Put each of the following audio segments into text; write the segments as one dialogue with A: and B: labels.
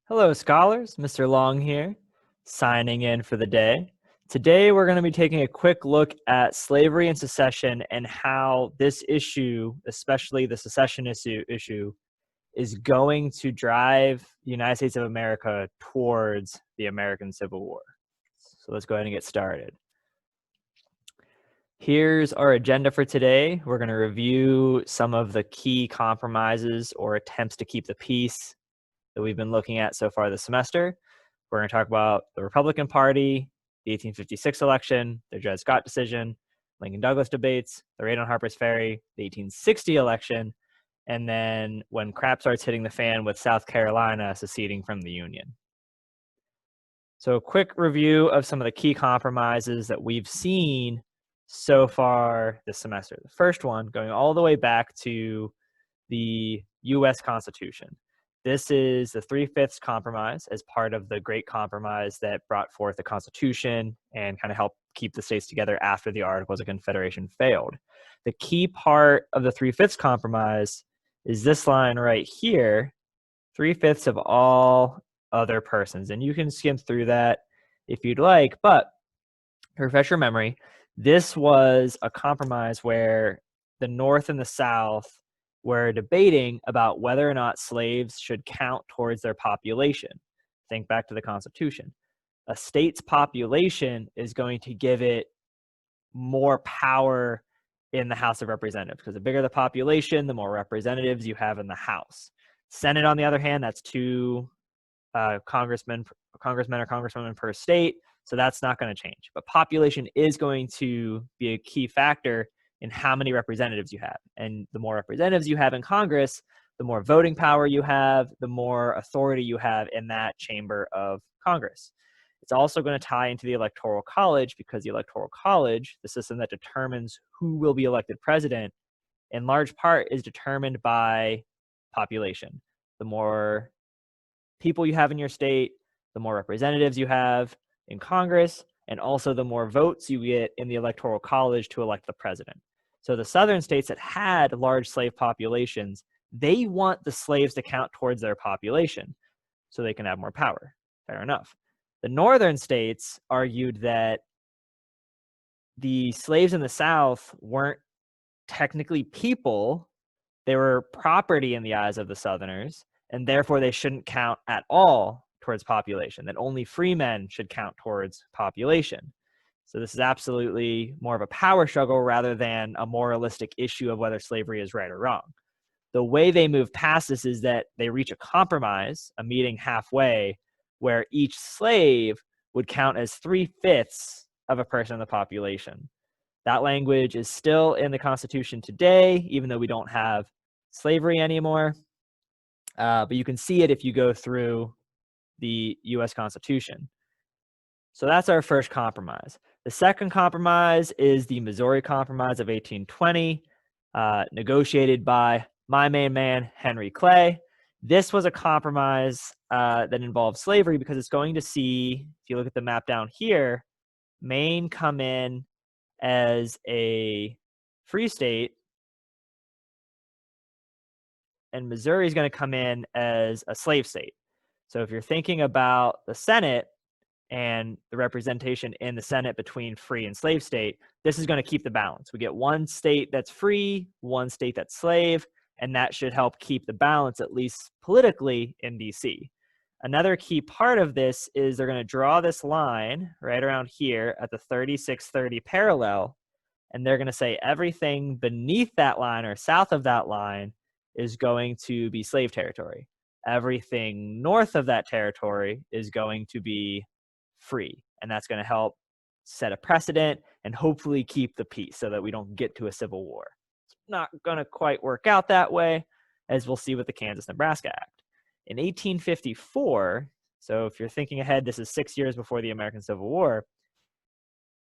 A: Hello, scholars. Mr. Long here, signing in for the day. Today, we're going to be taking a quick look at slavery and secession and how this issue, especially the secession issue, is going to drive the United States of America towards the American Civil War. So let's go ahead and get started. Here's our agenda for today. We're going to review some of the key compromises or attempts to keep the peace that we've been looking at so far this semester. We're going to talk about the Republican Party, the 1856 election, the Dred Scott decision, LincolnDouglas debates, the raid on Harper's Ferry, the 1860 election, and then when crap starts hitting the fan with South Carolina seceding from the Union. So a quick review of some of the key compromises that we've seen so far this semester. The first one, going all the way back to the U.S. Constitution. This is the Three-Fifths Compromise as part of the Great Compromise that brought forth the Constitution and kind of helped keep the states together after the Articles of Confederation failed. The key part of the Three-Fifths Compromise is this line right here, 3/5 of all other persons. And you can skim through that if you'd like, but to refresh your memory, this was a compromise where the North and the South were debating about whether or not slaves should count towards their population. Think back to the Constitution. A state's population is going to give it more power in the House of Representatives, because the bigger the population, the more representatives you have in the House. Senate, on the other hand, that's two congressmen or congresswomen per state, so that's not going to change. But population is going to be a key factor in how many representatives you have. And the more representatives you have in Congress, the more voting power you have, the more authority you have in that chamber of Congress. It's also going to tie into the Electoral College, because the Electoral College, the system that determines who will be elected president, in large part is determined by population. The more people you have in your state, the more representatives you have in Congress, and also the more votes you get in the Electoral College to elect the president. So the southern states that had large slave populations, they want the slaves to count towards their population so they can have more power. Fair enough. The northern states argued that the slaves in the South weren't technically people, they were property in the eyes of the Southerners, and therefore they shouldn't count at all towards population, that only free men should count towards population. So this is absolutely more of a power struggle rather than a moralistic issue of whether slavery is right or wrong. The way they move past this is that they reach a compromise, a meeting halfway, where each slave would count as 3/5 of a person in the population. That language is still in the Constitution today, even though we don't have slavery anymore. But you can see it if you go through the U.S. Constitution. So that's our first compromise. The second compromise is the Missouri Compromise of 1820, negotiated by my main man, Henry Clay. This was a compromise that involved slavery, because it's going to see, if you look at the map down here, Maine come in as a free state, and Missouri is going to come in as a slave state. So if you're thinking about the Senate and the representation in the Senate between free and slave state, this is going to keep the balance. We get one state that's free, one state that's slave, and that should help keep the balance, at least politically, in DC. Another key part of this is they're going to draw this line right around here at the 3630 parallel, and they're going to say everything beneath that line or south of that line is going to be slave territory. Everything north of that territory is going to be free, and that's going to help set a precedent and hopefully keep the peace so that we don't get to a civil war. It's not going to quite work out that way, as we'll see with the Kansas-Nebraska Act. In 1854, so if you're thinking ahead, this is 6 years before the American Civil War,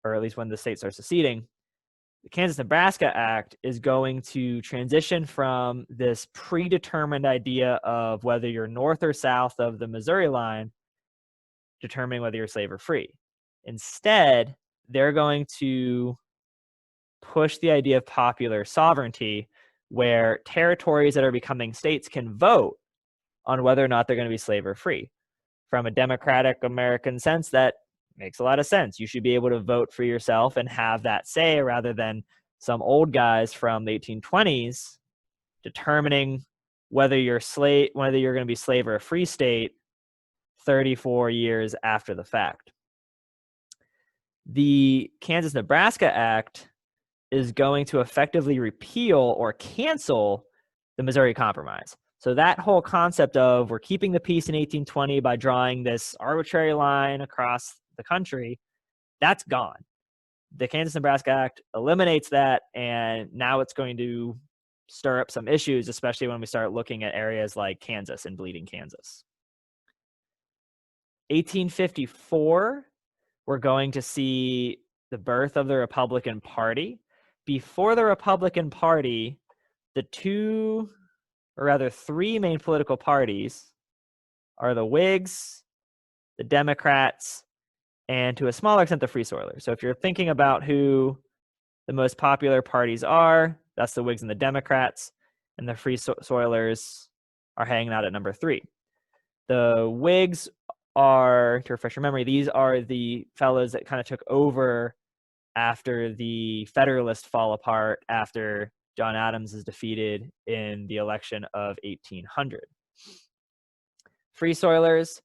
A: or at least when the state starts seceding, the Kansas-Nebraska Act is going to transition from this predetermined idea of whether you're north or south of the Missouri line, determining whether you're slave or free. Instead, they're going to push the idea of popular sovereignty, where territories that are becoming states can vote on whether or not they're going to be slave or free. from a democratic American sense, that makes a lot of sense. You should be able to vote for yourself and have that say, rather than some old guys from the 1820s determining whether you're going to be slave or a free state 34 years after the fact. The Kansas-Nebraska Act is going to effectively repeal or cancel the Missouri Compromise. So that whole concept of we're keeping the peace in 1820 by drawing this arbitrary line across the country, that's gone. The Kansas-Nebraska Act eliminates that, and now it's going to stir up some issues, especially when we start looking at areas like Kansas and Bleeding Kansas. 1854, we're going to see the birth of the Republican Party. Before the Republican Party, the three main political parties are the Whigs, the Democrats, and to a smaller extent, the Free Soilers. So if you're thinking about who the most popular parties are, that's the Whigs and the Democrats, and the Free Soilers are hanging out at number 3. The Whigs are, to refresh your memory, these are the fellows that kind of took over after the Federalists fall apart, after John Adams is defeated in the election of 1800. Free Soilers,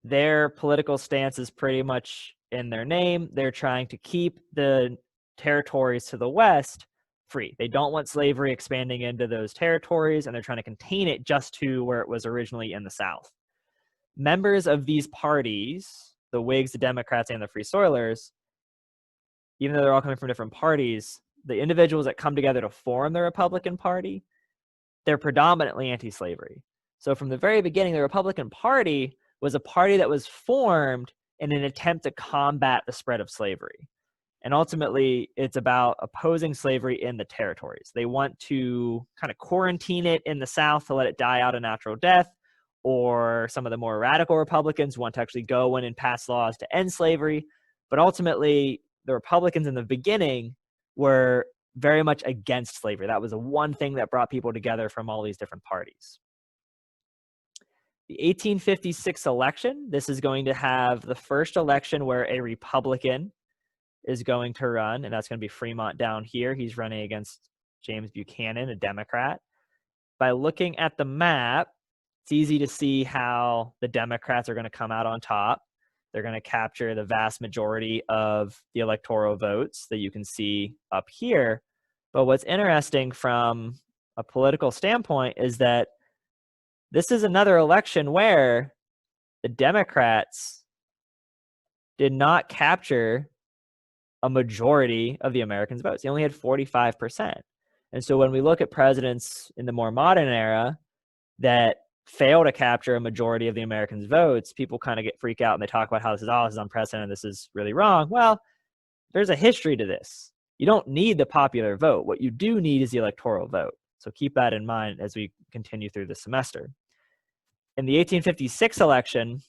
A: their political stance is pretty much in their name. They're trying to keep the territories to the west free. They don't want slavery expanding into those territories, and they're trying to contain it just to where it was originally in the South. Members of these parties, the Whigs, the Democrats, and the Free Soilers, even though they're all coming from different parties, the individuals that come together to form the Republican Party, they're predominantly anti-slavery. So from the very beginning, the Republican Party was a party that was formed in an attempt to combat the spread of slavery. And ultimately, it's about opposing slavery in the territories. They want to kind of quarantine it in the South to let it die out a natural death, or some of the more radical Republicans want to actually go in and pass laws to end slavery. But ultimately, the Republicans in the beginning were very much against slavery. That was the one thing that brought people together from all these different parties. The 1856 election, this is going to have the first election where a Republican is going to run, and that's going to be Fremont down here. He's running against James Buchanan, a Democrat. By looking at the map, it's easy to see how the Democrats are going to come out on top. They're going to capture the vast majority of the electoral votes that you can see up here. But what's interesting from a political standpoint is that this is another election where the Democrats did not capture a majority of the Americans' votes. They only had 45%. And so when we look at presidents in the more modern era that fail to capture a majority of the Americans' votes, people kind of freak out and they talk about how this is unprecedented, this is really wrong. Well, there's a history to this. You don't need the popular vote. What you do need is the electoral vote. So keep that in mind as we continue through the semester. In the 1856 election,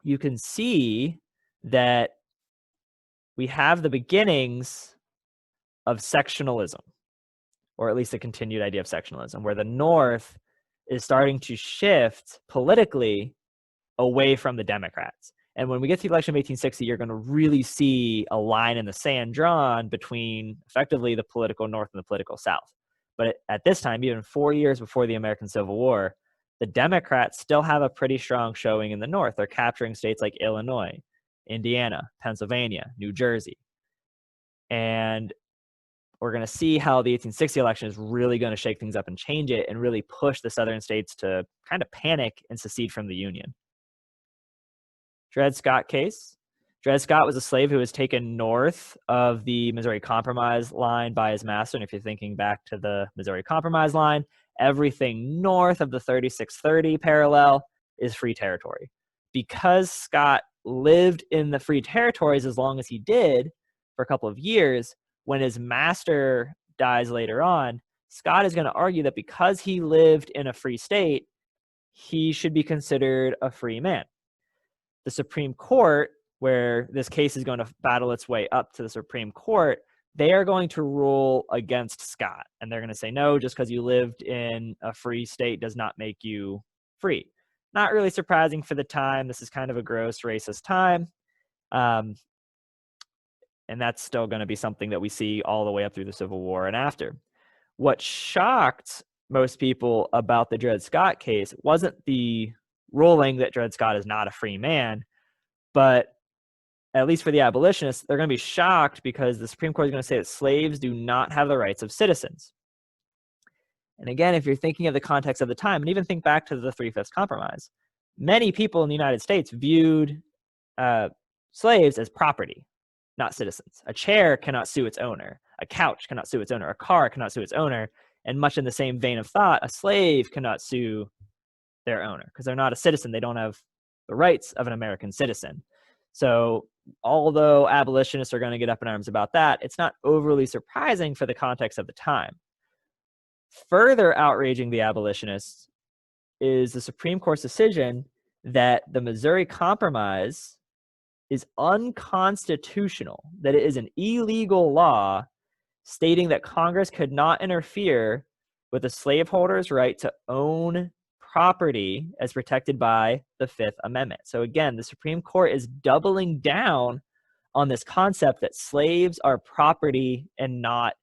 A: you can see that we have the beginnings of sectionalism, or at least a continued idea of sectionalism, where the North is starting to shift politically away from the Democrats. And when we get to the election of 1860, you're going to really see a line in the sand drawn between effectively the political North and the political South. But at this time, even 4 years before the American Civil War, the Democrats still have a pretty strong showing in the North. They're capturing states like Illinois, Indiana, Pennsylvania, New Jersey. And we're going to see how the 1860 election is really going to shake things up and change it and really push the southern states to kind of panic and secede from the Union. Dred Scott case. Dred Scott was a slave who was taken north of the Missouri Compromise line by his master. And if you're thinking back to the Missouri Compromise line, everything north of the 3630 parallel is free territory. Because Scott lived in the free territories as long as he did for a couple of years, when his master dies later on, Scott is going to argue that because he lived in a free state, he should be considered a free man. The Supreme Court, where this case is going to battle its way up to the Supreme Court, they are going to rule against Scott. And they're going to say, no, just because you lived in a free state does not make you free. Not really surprising for the time. This is kind of a gross racist time. And that's still going to be something that we see all the way up through the Civil War and after. What shocked most people about the Dred Scott case wasn't the ruling that Dred Scott is not a free man, but at least for the abolitionists, they're going to be shocked because the Supreme Court is going to say that slaves do not have the rights of citizens. And again, if you're thinking of the context of the time, and even think back to the Three-Fifths Compromise, many people in the United States viewed slaves as property, not citizens. A chair cannot sue its owner. A couch cannot sue its owner. A car cannot sue its owner. And much in the same vein of thought, a slave cannot sue their owner because they're not a citizen. They don't have the rights of an American citizen. So although abolitionists are going to get up in arms about that, it's not overly surprising for the context of the time. Further outraging the abolitionists is the Supreme Court's decision that the Missouri Compromise is unconstitutional, that it is an illegal law stating that Congress could not interfere with a slaveholder's right to own property as protected by the Fifth Amendment. So again, the Supreme Court is doubling down on this concept that slaves are property and not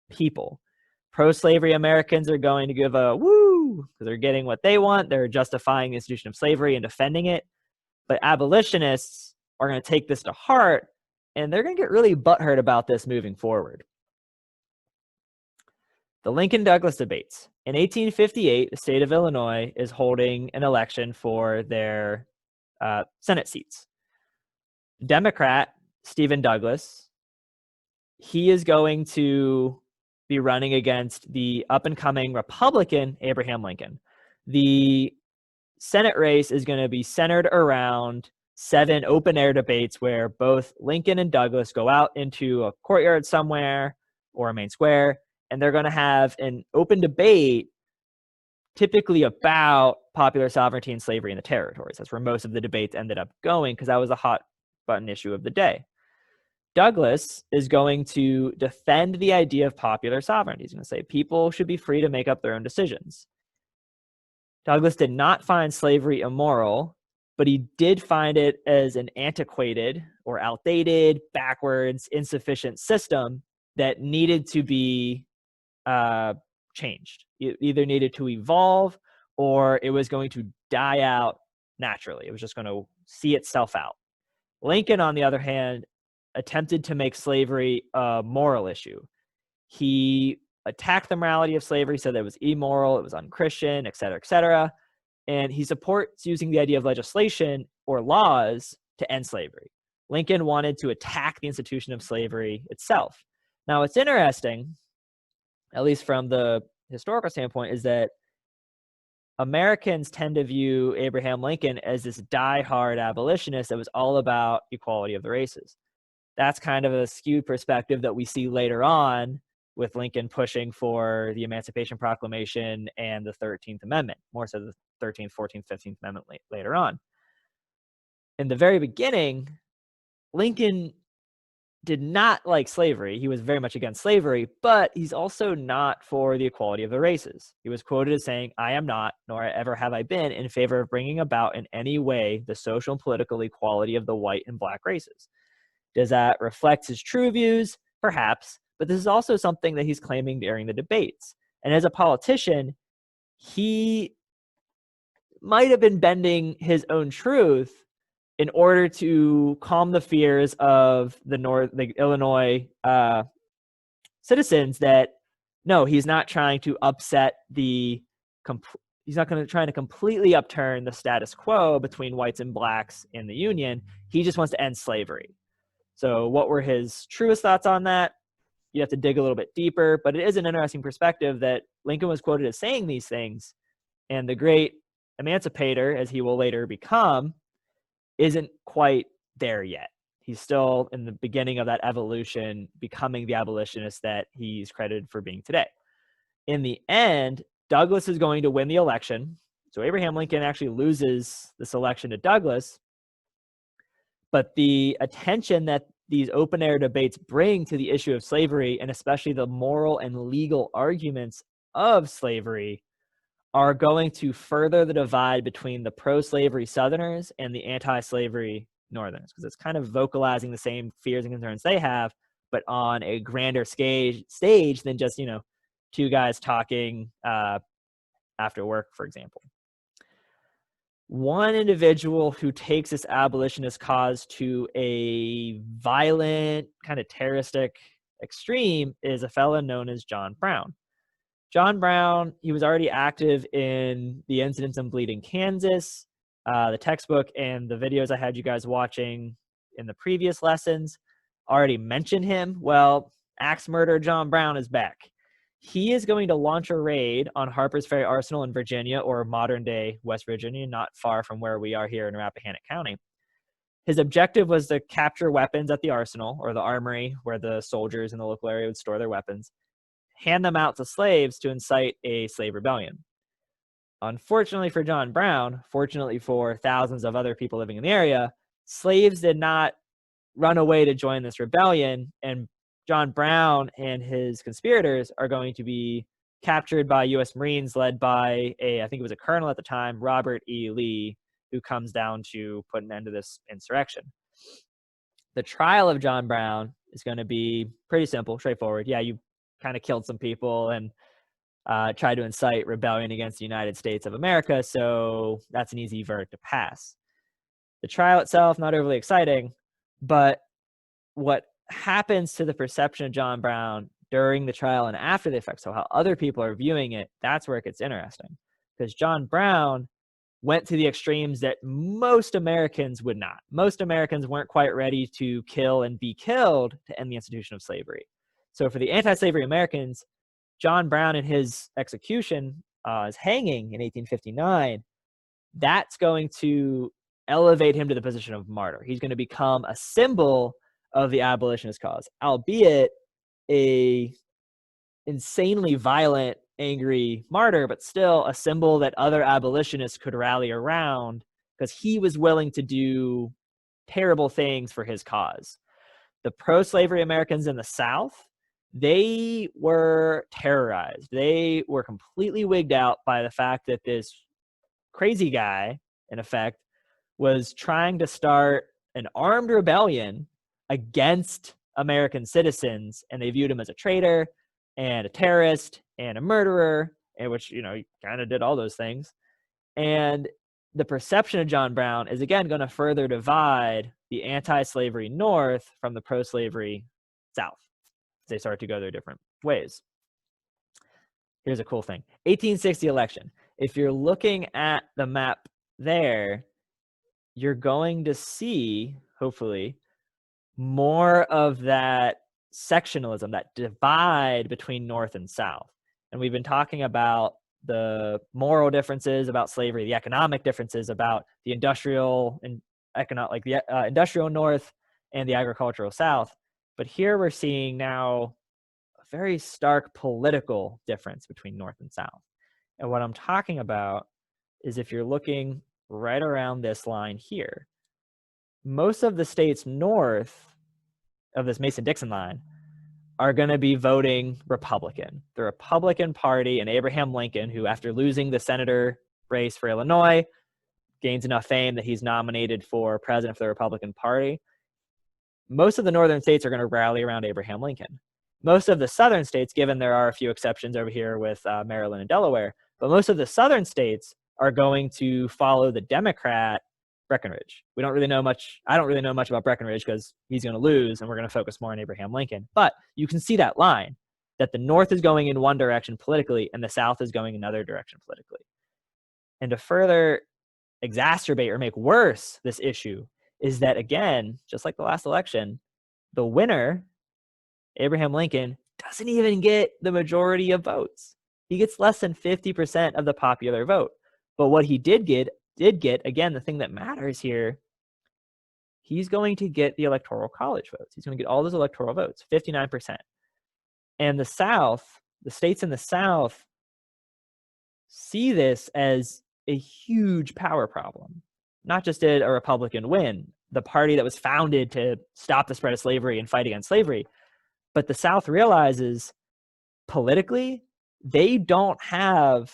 A: people. Pro-slavery Americans are going to give a woo because they're getting what they want. They're justifying the institution of slavery and defending it. But abolitionists are going to take this to heart, and they're going to get really butthurt about this moving forward. The LincolnDouglas Debates. In 1858, the state of Illinois is holding an election for their Senate seats. Democrat Stephen Douglas, he is going to be running against the up-and-coming Republican Abraham Lincoln. The Senate race is going to be centered around 7 open-air debates where both Lincoln and Douglas go out into a courtyard somewhere or a main square, and they're going to have an open debate typically about popular sovereignty and slavery in the territories. That's where most of the debates ended up going because that was a hot-button issue of the day. Douglas is going to defend the idea of popular sovereignty. He's going to say people should be free to make up their own decisions. Douglas did not find slavery immoral, but he did find it as an antiquated or outdated, backwards, insufficient system that needed to be changed. It either needed to evolve or it was going to die out naturally. It was just going to see itself out. Lincoln, on the other hand, attempted to make slavery a moral issue. He attacked the morality of slavery, said that it was immoral, it was unchristian, et cetera, and he supports using the idea of legislation or laws to end slavery. Lincoln wanted to attack the institution of slavery itself. Now, what's interesting, at least from the historical standpoint, is that Americans tend to view Abraham Lincoln as this diehard abolitionist that was all about equality of the races. That's kind of a skewed perspective that we see later on with Lincoln pushing for the Emancipation Proclamation and the 13th Amendment, more so the 13th, 14th, 15th Amendment later on. In the very beginning, Lincoln did not like slavery. He was very much against slavery, but he's also not for the equality of the races. He was quoted as saying, "I am not, nor ever have I been, in favor of bringing about in any way the social and political equality of the white and black races." Does that reflect his true views? Perhaps, but this is also something that he's claiming during the debates. And as a politician, he might have been bending his own truth in order to calm the fears of the Illinois citizens that, no, he's not trying to upset he's not going to try to completely upturn the status quo between whites and blacks in the Union. He just wants to end slavery. So what were his truest thoughts on that? You have to dig a little bit deeper, but it is an interesting perspective that Lincoln was quoted as saying these things, and the great emancipator, as he will later become, isn't quite there yet. He's still in the beginning of that evolution, becoming the abolitionist that he's credited for being today. In the end, Douglas is going to win the election. So Abraham Lincoln actually loses this election to Douglas. But the attention that these open-air debates bring to the issue of slavery, and especially the moral and legal arguments of slavery, are going to further the divide between the pro-slavery Southerners and the anti-slavery Northerners, because it's kind of vocalizing the same fears and concerns they have, but on a grander stage than just, two guys talking after work, for example. One individual who takes this abolitionist cause to a violent, kind of terroristic extreme is a fellow known as John Brown. John Brown, he was already active in the incidents in Bleeding Kansas. The textbook and the videos I had you guys watching in the previous lessons already mentioned him. Well, axe murderer John Brown is back. He is going to launch a raid on Harper's Ferry Arsenal in Virginia, or modern-day West Virginia, not far from where we are here in Rappahannock County. His objective was to capture weapons at the arsenal, or the armory, where the soldiers in the local area would store their weapons, hand them out to slaves to incite a slave rebellion. Unfortunately for John Brown, fortunately for thousands of other people living in the area, slaves did not run away to join this rebellion, and John Brown and his conspirators are going to be captured by U.S. Marines led by I think it was a colonel at the time, Robert E. Lee, who comes down to put an end to this insurrection. The trial of John Brown is going to be pretty simple, straightforward. Yeah, you kind of killed some people and tried to incite rebellion against the United States of America, so that's an easy verdict to pass. The trial itself, not overly exciting, but what happens to the perception of John Brown during the trial and after the effect, so how other people are viewing it, that's where it gets interesting. Because John Brown went to the extremes that most Americans would not. Most Americans weren't quite ready to kill and be killed to end the institution of slavery. So for the anti-slavery Americans, John Brown and his execution, his hanging in 1859, that's going to elevate him to the position of martyr. He's going to become a symbol of the abolitionist cause, albeit a insanely violent, angry martyr, but still a symbol that other abolitionists could rally around because he was willing to do terrible things for his cause. The pro-slavery Americans in the South, they were terrorized. They were completely wigged out by the fact that this crazy guy, in effect, was trying to start an armed rebellion against American citizens, and they viewed him as a traitor and a terrorist and a murderer, and which, he kind of did all those things. And the perception of John Brown is, again, going to further divide the anti-slavery North from the pro-slavery South. They start to go their different ways. Here's a cool thing. 1860 election. If you're looking at the map there, you're going to see, hopefully, more of that sectionalism, that divide between North and South. And we've been talking about the moral differences about slavery, the economic differences about the industrial and industrial North and the agricultural South. But here we're seeing now a very stark political difference between North and South. And what I'm talking about is, if you're looking right around this line here, most of the states north of this Mason-Dixon line are going to be voting Republican. The Republican Party and Abraham Lincoln, who after losing the senator race for Illinois, gains enough fame that he's nominated for president for the Republican Party. Most of the northern states are going to rally around Abraham Lincoln. Most of the southern states, given there are a few exceptions over here with Maryland and Delaware, but most of the southern states are going to follow the Democrat Breckinridge. We don't really know much. I don't really know much about Breckinridge because he's going to lose, and we're going to focus more on Abraham Lincoln. But you can see that line, that the North is going in one direction politically and the South is going another direction politically. And to further exacerbate or make worse this issue is that, again, just like the last election, the winner, Abraham Lincoln, doesn't even get the majority of votes. He gets less than 50% of the popular vote. But what he did get, again, the thing that matters here, he's going to get the Electoral College votes. He's going to get all those electoral votes, 59%. And the South, the states in the South, see this as a huge power problem. Not just did a Republican win, the party that was founded to stop the spread of slavery and fight against slavery, but the South realizes politically they don't have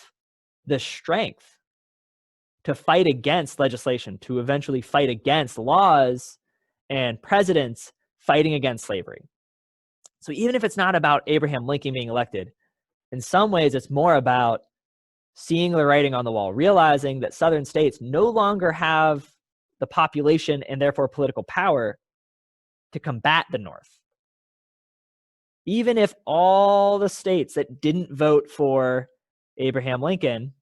A: the strength to fight against legislation, to eventually fight against laws and presidents fighting against slavery. So even if it's not about Abraham Lincoln being elected, in some ways it's more about seeing the writing on the wall, realizing that Southern states no longer have the population and therefore political power to combat the North. Even if all the states that didn't vote for Abraham Lincoln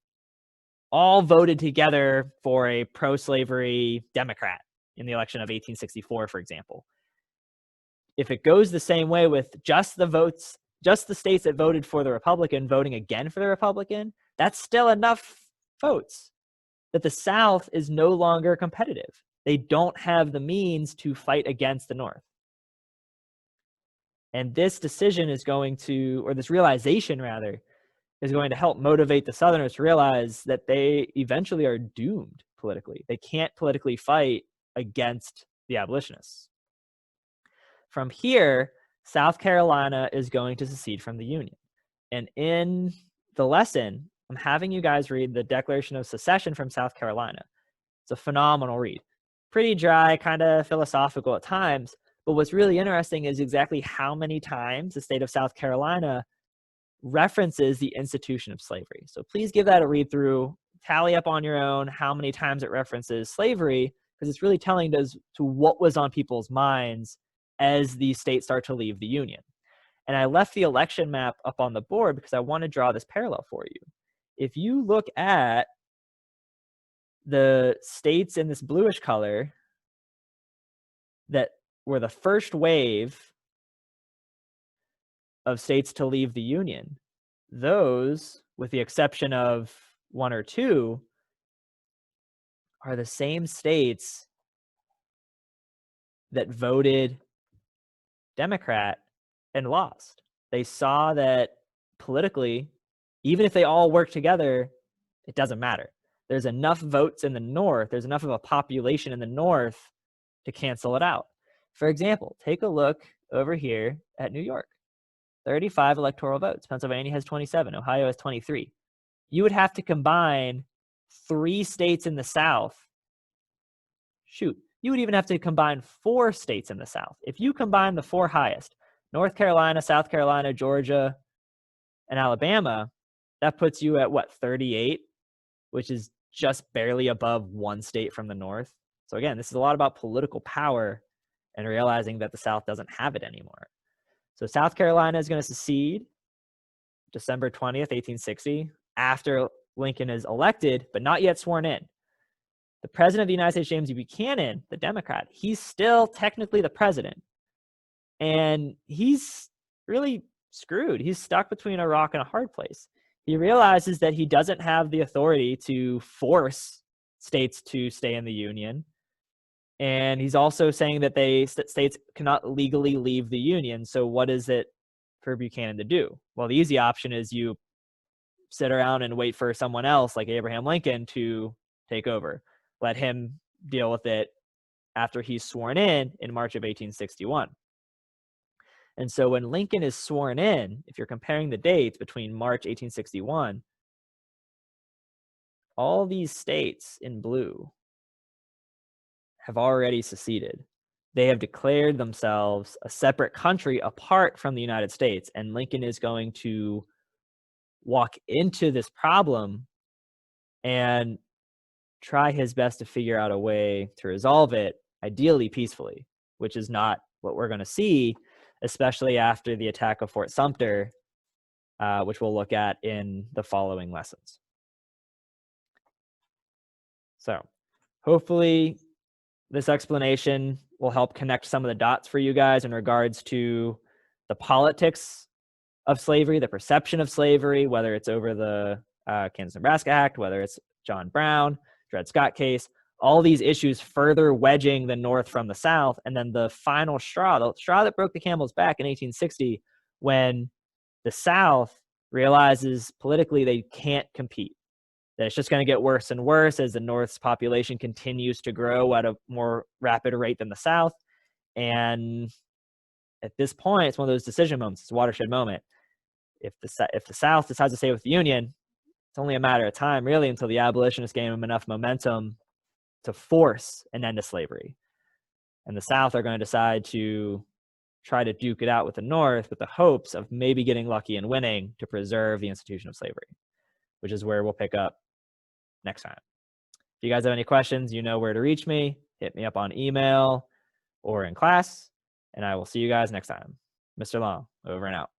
A: all voted together for a pro-slavery Democrat in the election of 1864, for example. If it goes the same way with just the states that voted for the Republican voting again for the Republican, that's still enough votes that the South is no longer competitive. They don't have the means to fight against the North. And this decision is going to, or this realization rather, is going to help motivate the Southerners to realize that they eventually are doomed politically. They can't politically fight against the abolitionists. From here, South Carolina is going to secede from the Union. And in the lesson, I'm having you guys read the Declaration of Secession from South Carolina. It's a phenomenal read. Pretty dry, kind of philosophical at times, but what's really interesting is exactly how many times the state of South Carolina references the institution of slavery. So please give that a read through, tally up on your own how many times it references slavery, because it's really telling us to what was on people's minds as the states start to leave the Union. And I left the election map up on the board because I want to draw this parallel for you. If you look at the states in this bluish color that were the first wave of states to leave the Union, those, with the exception of one or two, are the same states that voted Democrat and lost. They saw that politically, even if they all work together, it doesn't matter. There's enough votes in the North, there's enough of a population in the North to cancel it out. For example, take a look over here at New York. 35 electoral votes. Pennsylvania has 27. Ohio has 23. You would have to combine 3 states in the South. Shoot, you would even have to combine 4 states in the South. If you combine the 4 highest, North Carolina, South Carolina, Georgia, and Alabama, that puts you at what, 38, which is just barely above 1 state from the North. So again, this is a lot about political power and realizing that the South doesn't have it anymore. So South Carolina is going to secede December 20th, 1860, after Lincoln is elected, but not yet sworn in. The president of the United States, James Buchanan, the Democrat, he's still technically the president. And he's really screwed. He's stuck between a rock and a hard place. He realizes that he doesn't have the authority to force states to stay in the Union. And he's also saying that states cannot legally leave the Union. So what is it for Buchanan to do? Well, the easy option is you sit around and wait for someone else like Abraham Lincoln to take over. Let him deal with it after he's sworn in March of 1861. And so when Lincoln is sworn in, if you're comparing the dates between March 1861, all these states in blue have already seceded. They have declared themselves a separate country apart from the United States, and Lincoln is going to walk into this problem and try his best to figure out a way to resolve it, ideally peacefully, which is not what we're going to see, especially after the attack of Fort Sumter, which we'll look at in the following lessons. So hopefully this explanation will help connect some of the dots for you guys in regards to the politics of slavery, the perception of slavery, whether it's over the Kansas-Nebraska Act, whether it's John Brown, Dred Scott case, all these issues further wedging the North from the South. And then the final straw, the straw that broke the camel's back in 1860, when the South realizes politically they can't compete, that it's just going to get worse and worse as the North's population continues to grow at a more rapid rate than the South. And at this point, it's one of those decision moments. It's a watershed moment. If the South decides to stay with the Union, It's only a matter of time, really, until the abolitionists gain enough momentum to force an end to slavery. And the South are going to decide to try to duke it out with the North with the hopes of maybe getting lucky and winning to preserve the institution of slavery, which is where we'll pick up next time. If you guys have any questions, you know where to reach me. Hit me up on email or in class, and I will see you guys next time. Mr. Long, over and out.